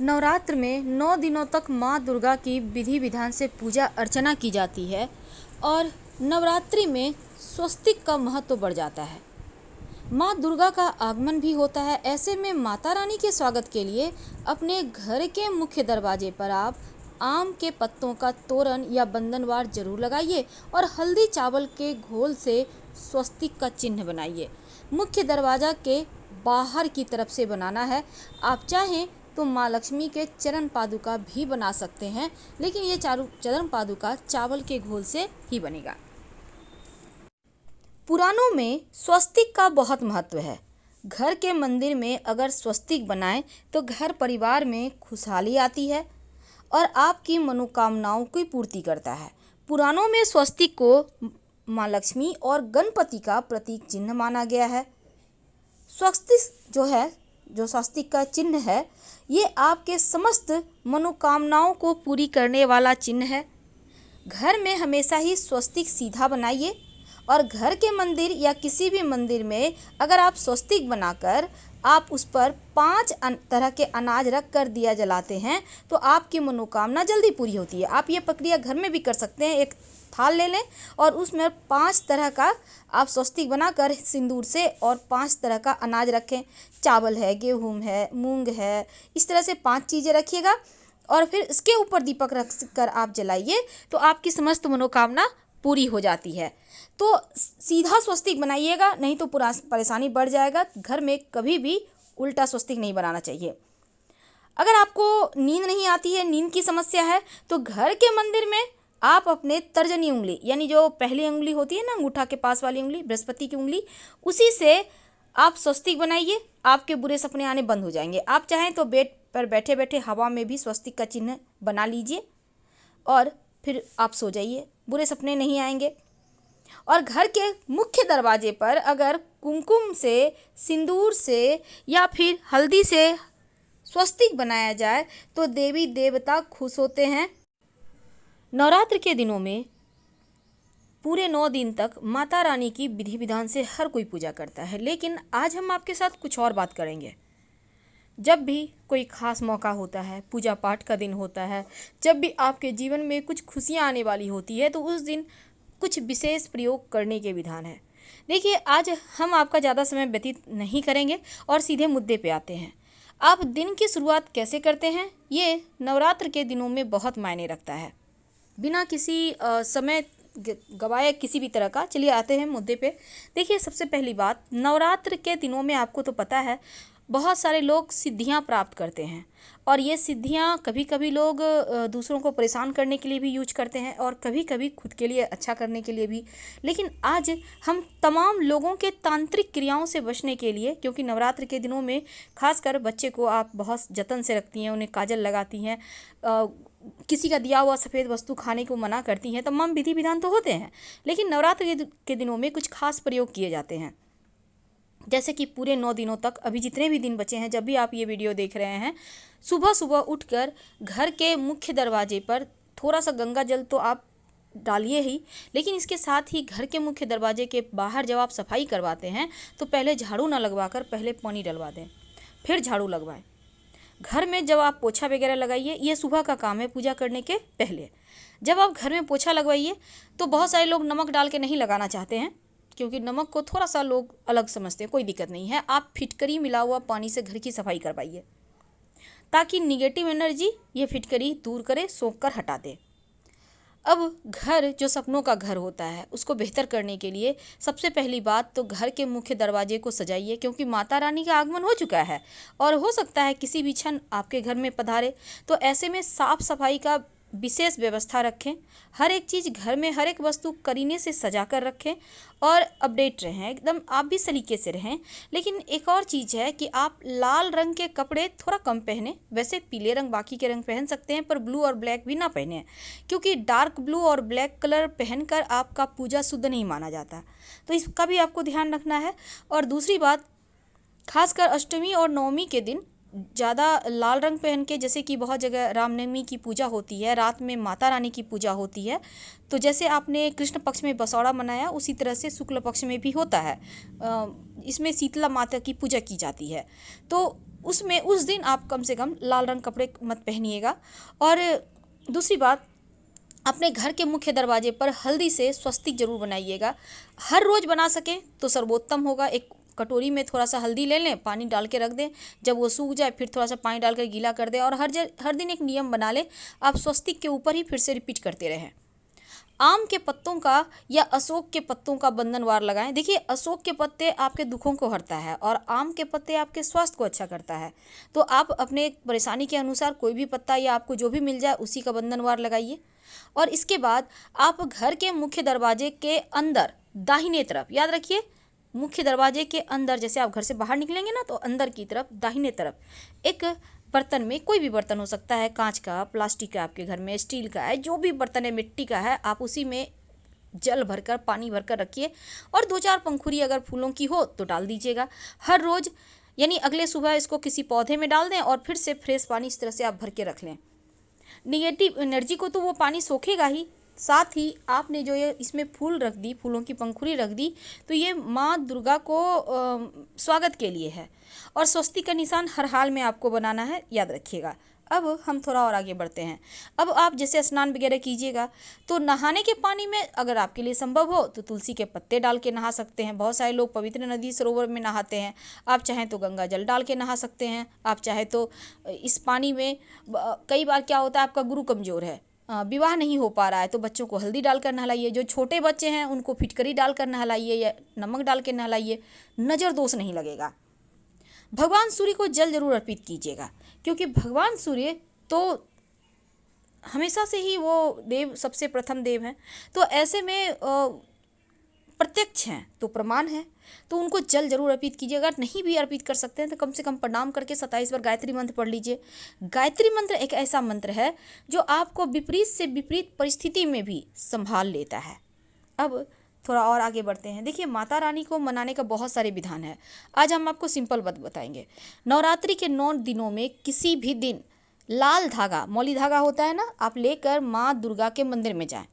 नवरात्र में 9 दिनों तक माँ दुर्गा की विधि विधान से पूजा अर्चना की जाती है और नवरात्रि में स्वस्तिक का महत्व बढ़ जाता है। माँ दुर्गा का आगमन भी होता है। ऐसे में माता रानी के स्वागत के लिए अपने घर के मुख्य दरवाजे पर आप आम के पत्तों का तोरण या बंधनवार जरूर लगाइए और हल्दी चावल के घोल से स्वस्तिक का चिन्ह बनाइए। मुख्य दरवाजा के बाहर की तरफ से बनाना है। आप चाहें तो माँ लक्ष्मी के चरण पादुका भी बना सकते हैं, लेकिन ये चरण पादुका चावल के घोल से ही बनेगा। पुराणों में स्वस्तिक का बहुत महत्व है। घर के मंदिर में अगर स्वस्तिक बनाएं तो घर परिवार में खुशहाली आती है और आपकी मनोकामनाओं की पूर्ति करता है। पुराणों में स्वस्तिक को माँ लक्ष्मी और गणपति का प्रतीक चिन्ह माना गया है। स्वस्तिक जो स्वस्तिक का चिन्ह है, ये आपके समस्त मनोकामनाओं को पूरी करने वाला चिन्ह है। घर में हमेशा ही स्वस्तिक सीधा बनाइए और घर के मंदिर या किसी भी मंदिर में अगर आप स्वस्तिक बनाकर आप उस पर 5 तरह के अनाज रख कर दिया जलाते हैं तो आपकी मनोकामना जल्दी पूरी होती है। आप ये प्रक्रिया घर में भी कर सकते हैं। एक थाल ले लें और उसमें 5 तरह का आप स्वस्तिक बनाकर सिंदूर से और 5 तरह का अनाज रखें। चावल है, गेहूँ है, मूंग है, इस तरह से 5 चीज़ें रखिएगा और फिर इसके ऊपर दीपक रख कर आप जलाइए तो आपकी समस्त मनोकामना पूरी हो जाती है। तो सीधा स्वस्तिक बनाइएगा, नहीं तो पूरा परेशानी बढ़ जाएगा। घर में कभी भी उल्टा स्वस्तिक नहीं बनाना चाहिए। अगर आपको नींद नहीं आती है, नींद की समस्या है, तो घर के मंदिर में आप अपने तर्जनी उंगली यानी जो पहली उंगली होती है ना, अंगूठा के पास वाली उंगली, बृहस्पति की उंगली, उसी से आप स्वस्तिक बनाइए। आपके बुरे सपने आने बंद हो जाएंगे। आप चाहें तो बेड पर बैठे बैठे हवा में भी स्वस्तिक का चिन्ह बना लीजिए और फिर आप सो जाइए, बुरे सपने नहीं आएंगे। और घर के मुख्य दरवाजे पर अगर कुमकुम से, सिंदूर से या फिर हल्दी से स्वस्तिक बनाया जाए तो देवी देवता खुश होते हैं। नवरात्र के दिनों में पूरे 9 दिन तक माता रानी की विधि विधान से हर कोई पूजा करता है, लेकिन आज हम आपके साथ कुछ और बात करेंगे। जब भी कोई ख़ास मौका होता है, पूजा पाठ का दिन होता है, जब भी आपके जीवन में कुछ खुशियाँ आने वाली होती है, तो उस दिन कुछ विशेष प्रयोग करने के विधान है। देखिए, आज हम आपका ज़्यादा समय व्यतीत नहीं करेंगे और सीधे मुद्दे पे आते हैं। आप दिन की शुरुआत कैसे करते हैं, ये नवरात्र के दिनों में बहुत मायने रखता है। बिना किसी समय गवाए किसी भी तरह का, चलिए आते हैं मुद्दे पे। देखिए, सबसे पहली बात, नवरात्र के दिनों में आपको तो पता है बहुत सारे लोग सिद्धियां प्राप्त करते हैं और ये सिद्धियां कभी कभी लोग दूसरों को परेशान करने के लिए भी यूज करते हैं और कभी कभी खुद के लिए अच्छा करने के लिए भी। लेकिन आज हम तमाम लोगों के तांत्रिक क्रियाओं से बचने के लिए, क्योंकि नवरात्र के दिनों में खासकर बच्चे को आप बहुत जतन से रखती हैं, उन्हें काजल लगाती हैं, किसी का दिया हुआ सफ़ेद वस्तु खाने को मना करती हैं, तमाम विधि विधान तो होते हैं, लेकिन नवरात्र के दिनों में कुछ खास प्रयोग किए जाते हैं। जैसे कि पूरे 9 दिनों तक, अभी जितने भी दिन बचे हैं, जब भी आप ये वीडियो देख रहे हैं, सुबह सुबह उठकर घर के मुख्य दरवाजे पर थोड़ा सा गंगा जल तो आप डालिए ही, लेकिन इसके साथ ही घर के मुख्य दरवाजे के बाहर जब आप सफाई करवाते हैं तो पहले झाड़ू ना लगवाकर पहले पानी डलवा दें, फिर झाड़ू लगवाएं। घर में जब आप पोछा वगैरह लगाइए, ये सुबह का काम है पूजा करने के पहले। जब आप घर में पोछा लगवाइए तो बहुत सारे लोग नमक डाल के नहीं लगाना चाहते हैं, क्योंकि नमक को थोड़ा सा लोग अलग समझते हैं। कोई दिक्कत नहीं है, आप फिटकरी मिला हुआ पानी से घर की सफाई करवाइए ताकि निगेटिव एनर्जी ये फिटकरी दूर करे, सोख कर हटा दे। अब घर जो सपनों का घर होता है, उसको बेहतर करने के लिए सबसे पहली बात तो घर के मुख्य दरवाजे को सजाइए, क्योंकि माता रानी का आगमन हो चुका है और हो सकता है किसी भी क्षण आपके घर में पधारे। तो ऐसे में साफ सफाई का विशेष व्यवस्था रखें। हर एक चीज़ घर में, हर एक वस्तु करीने से सजा कर रखें और अपडेट रहें, एकदम आप भी सलीके से रहें। लेकिन एक और चीज़ है कि आप लाल रंग के कपड़े थोड़ा कम पहने। वैसे पीले रंग, बाकी के रंग पहन सकते हैं, पर ब्लू और ब्लैक भी ना पहने, क्योंकि डार्क ब्लू और ब्लैक कलर पहनकर आपका पूजा शुद्ध नहीं माना जाता। तो इसका भी आपको ध्यान रखना है। और दूसरी बात, खासकर अष्टमी और नवमी के दिन ज़्यादा लाल रंग पहन के, जैसे कि बहुत जगह रामनवमी की पूजा होती है, रात में माता रानी की पूजा होती है, तो जैसे आपने कृष्ण पक्ष में बसौड़ा मनाया, उसी तरह से शुक्ल पक्ष में भी होता है। इसमें शीतला माता की पूजा की जाती है। तो उसमें उस दिन आप कम से कम लाल रंग कपड़े मत पहनिएगा। और दूसरी बात, अपने घर के मुख्य दरवाजे पर हल्दी से स्वस्तिक जरूर बनाइएगा। हर रोज़ बना सकें तो सर्वोत्तम होगा। एक कटोरी में थोड़ा सा हल्दी ले लें, पानी डाल के रख दें, जब वो सूख जाए फिर थोड़ा सा पानी डालकर गीला कर दें, और हर दिन एक नियम बना लें, आप स्वस्तिक के ऊपर ही फिर से रिपीट करते रहें। आम के पत्तों का या अशोक के पत्तों का बंधनवार लगाएं। देखिए, अशोक के पत्ते आपके दुखों को हरता है और आम के पत्ते आपके स्वास्थ्य को अच्छा करता है। तो आप अपने परेशानी के अनुसार कोई भी पत्ता या आपको जो भी मिल जाए उसी का बंधनवार लगाइए। और इसके बाद आप घर के मुख्य दरवाजे के अंदर दाहिने तरफ, याद रखिए, मुख्य दरवाजे के अंदर, जैसे आप घर से बाहर निकलेंगे ना, तो अंदर की तरफ दाहिने तरफ एक बर्तन में, कोई भी बर्तन हो सकता है, कांच का, प्लास्टिक का, आपके घर में स्टील का है, जो भी बर्तन है, मिट्टी का है, आप उसी में जल भरकर, पानी भरकर रखिए और 2-4 पंखुड़ी अगर फूलों की हो तो डाल दीजिएगा। हर रोज़ यानी अगले सुबह इसको किसी पौधे में डाल दें और फिर से फ्रेश पानी इस तरह से आप भर के रख लें। निगेटिव एनर्जी को तो वो पानी सोखेगा ही, साथ ही आपने जो ये इसमें फूल रख दी, फूलों की पंखुड़ी रख दी, तो ये माँ दुर्गा को स्वागत के लिए है और स्वस्तिक का निशान हर हाल में आपको बनाना है, याद रखिएगा। अब हम थोड़ा और आगे बढ़ते हैं। अब आप जैसे स्नान वगैरह कीजिएगा तो नहाने के पानी में अगर आपके लिए संभव हो तो तुलसी के पत्ते डाल के नहा सकते हैं। बहुत सारे लोग पवित्र नदी सरोवर में नहाते हैं, आप चाहें तो गंगा जल डाल के नहा सकते हैं। आप चाहे तो इस पानी में कई बार क्या होता है, आपका गुरु कमज़ोर है, विवाह नहीं हो पा रहा है, तो बच्चों को हल्दी डालकर नहलाइए। जो छोटे बच्चे हैं उनको फिटकरी डालकर नहलाइए या नमक डाल के नहलाइए, नज़र दोष नहीं लगेगा। भगवान सूर्य को जल जरूर अर्पित कीजिएगा, क्योंकि भगवान सूर्य तो हमेशा से ही वो देव, सबसे प्रथम देव हैं, तो ऐसे में प्रत्यक्ष हैं तो प्रमाण है, तो उनको जल जरूर अर्पित कीजिए। अगर नहीं भी अर्पित कर सकते हैं तो कम से कम प्रणाम करके 27 बार गायत्री मंत्र पढ़ लीजिए। गायत्री मंत्र एक ऐसा मंत्र है जो आपको विपरीत से विपरीत परिस्थिति में भी संभाल लेता है। अब थोड़ा और आगे बढ़ते हैं। देखिए, माता रानी को मनाने का बहुत सारे विधान है। आज हम आपको सिंपल बात बताएंगे। नवरात्रि के 9 दिनों में किसी भी दिन लाल धागा, मौली धागा होता है ना, आप लेकर माँ दुर्गा के मंदिर में जाएं।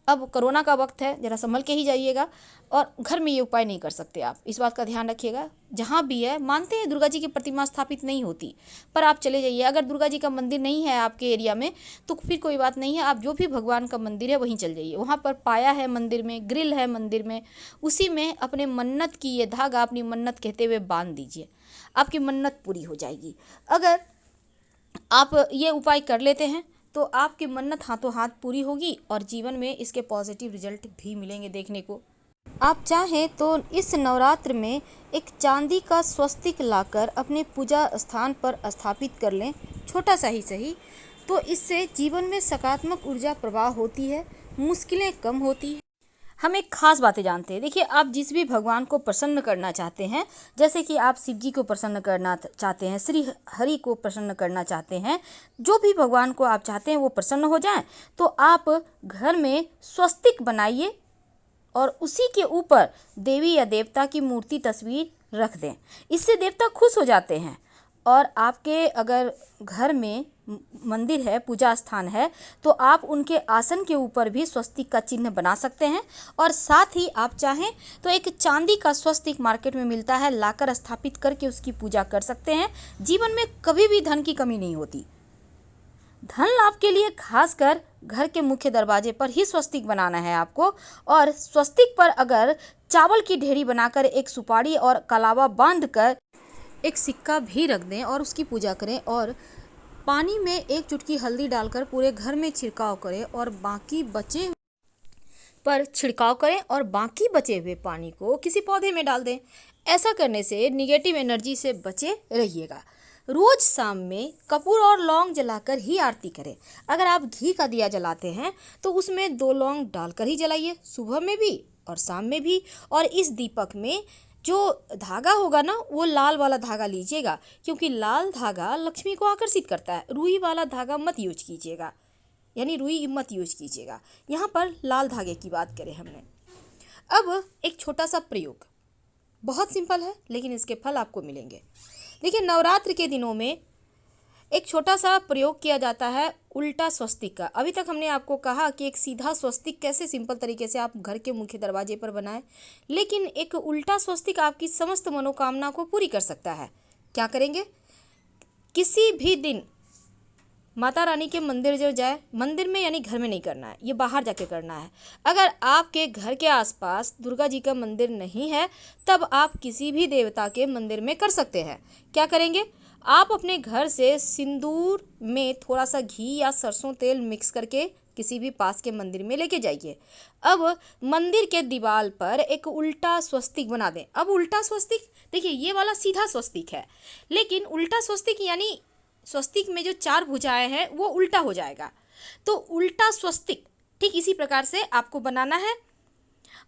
अब कोरोना का वक्त है, ज़रा संभल के ही जाइएगा और घर में ये उपाय नहीं कर सकते आप, इस बात का ध्यान रखिएगा। जहाँ भी है, मानते हैं दुर्गा जी की प्रतिमा स्थापित नहीं होती, पर आप चले जाइए। अगर दुर्गा जी का मंदिर नहीं है आपके एरिया में तो फिर कोई बात नहीं है, आप जो भी भगवान का मंदिर है वहीं चल जाइए। वहाँ पर पाया है मंदिर में, ग्रिल है मंदिर में, उसी में अपने मन्नत की ये धागा अपनी मन्नत कहते हुए बांध दीजिए, आपकी मन्नत पूरी हो जाएगी। अगर आप ये उपाय कर लेते हैं तो आपकी मन्नत हाथों हाथ पूरी होगी और जीवन में इसके पॉजिटिव रिजल्ट भी मिलेंगे देखने को। आप चाहें तो इस नवरात्र में एक चांदी का स्वस्तिक लाकर अपने पूजा स्थान पर स्थापित कर लें, छोटा सा ही सही, तो इससे जीवन में सकारात्मक ऊर्जा प्रवाह होती है, मुश्किलें कम होती हैं। हम एक खास बातें जानते हैं। देखिए, आप जिस भी भगवान को प्रसन्न करना चाहते हैं, जैसे कि आप शिव जी को प्रसन्न करना चाहते हैं, श्री हरि को प्रसन्न करना चाहते हैं, जो भी भगवान को आप चाहते हैं वो प्रसन्न हो जाएं, तो आप घर में स्वस्तिक बनाइए और उसी के ऊपर देवी या देवता की मूर्ति, तस्वीर रख दें। इससे देवता खुश हो जाते हैं। और आपके अगर घर में मंदिर है, पूजा स्थान है, तो आप उनके आसन के ऊपर भी स्वस्तिक का चिन्ह बना सकते हैं। और साथ ही आप चाहें तो एक चांदी का स्वस्तिक मार्केट में मिलता है, लाकर स्थापित करके उसकी पूजा कर सकते हैं। जीवन में कभी भी धन की कमी नहीं होती। धन लाभ के लिए खासकर घर के मुख्य दरवाजे पर ही स्वस्तिक बनाना है आपको। और स्वस्तिक पर अगर चावल की ढेरी बनाकर एक सुपारी और कलावा बांधकर एक सिक्का भी रख दें और उसकी पूजा करें, और पानी में 1 चुटकी हल्दी डालकर पूरे घर में छिड़काव करें और बाकी बचे पर छिड़काव करें और बाकी बचे हुए पानी को किसी पौधे में डाल दें। ऐसा करने से निगेटिव एनर्जी से बचे रहिएगा। रोज शाम में कपूर और लौंग जलाकर ही आरती करें। अगर आप घी का दिया जलाते हैं तो उसमें 2 लौंग डालकर ही जलाइए, सुबह में भी और शाम में भी। और इस दीपक में जो धागा होगा ना, वो लाल वाला धागा लीजिएगा, क्योंकि लाल धागा लक्ष्मी को आकर्षित करता है। रुई वाला धागा मत यूज कीजिएगा, यानी रुई मत यूज कीजिएगा। यहाँ पर लाल धागे की बात करें हमने। अब एक छोटा सा प्रयोग, बहुत सिंपल है लेकिन इसके फल आपको मिलेंगे। देखिए, नवरात्र के दिनों में एक छोटा सा प्रयोग किया जाता है उल्टा स्वस्तिक का। अभी तक हमने आपको कहा कि एक सीधा स्वस्तिक कैसे सिंपल तरीके से आप घर के मुख्य दरवाजे पर बनाएं, लेकिन एक उल्टा स्वस्तिक आपकी समस्त मनोकामना को पूरी कर सकता है। क्या करेंगे? किसी भी दिन माता रानी के मंदिर जो जाए, मंदिर में यानी घर में नहीं करना है, ये बाहर जाके करना है। अगर आपके घर के आसपास दुर्गा जी का मंदिर नहीं है तब आप किसी भी देवता के मंदिर में कर सकते हैं। क्या करेंगे, आप अपने घर से सिंदूर में थोड़ा सा घी या सरसों तेल मिक्स करके किसी भी पास के मंदिर में लेके जाइए। अब मंदिर के दीवार पर एक उल्टा स्वस्तिक बना दें। अब उल्टा स्वस्तिक, देखिए ये वाला सीधा स्वस्तिक है, लेकिन उल्टा स्वस्तिक यानी स्वस्तिक में जो 4 भुजाएं हैं वो उल्टा हो जाएगा। तो उल्टा स्वस्तिक ठीक इसी प्रकार से आपको बनाना है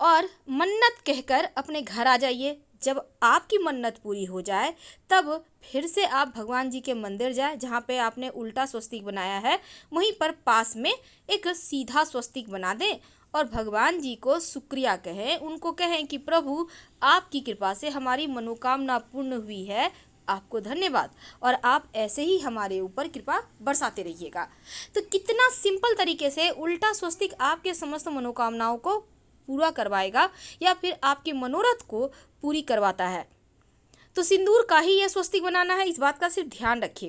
और मन्नत कहकर अपने घर आ जाइए। जब आपकी मन्नत पूरी हो जाए तब फिर से आप भगवान जी के मंदिर जाएं, जहाँ पे आपने उल्टा स्वस्तिक बनाया है वहीं पर पास में एक सीधा स्वस्तिक बना दें और भगवान जी को शुक्रिया कहें। उनको कहें कि प्रभु आपकी कृपा से हमारी मनोकामना पूर्ण हुई है, आपको धन्यवाद, और आप ऐसे ही हमारे ऊपर कृपा बरसाते रहिएगा। तो कितना सिंपल तरीके से उल्टा स्वस्तिक आपके समस्त मनोकामनाओं को पूरा करवाएगा या फिर आपके मनोरथ को पूरी करवाता है। तो सिंदूर का ही यह स्वस्तिक बनाना है, इस बात का सिर्फ ध्यान रखिए।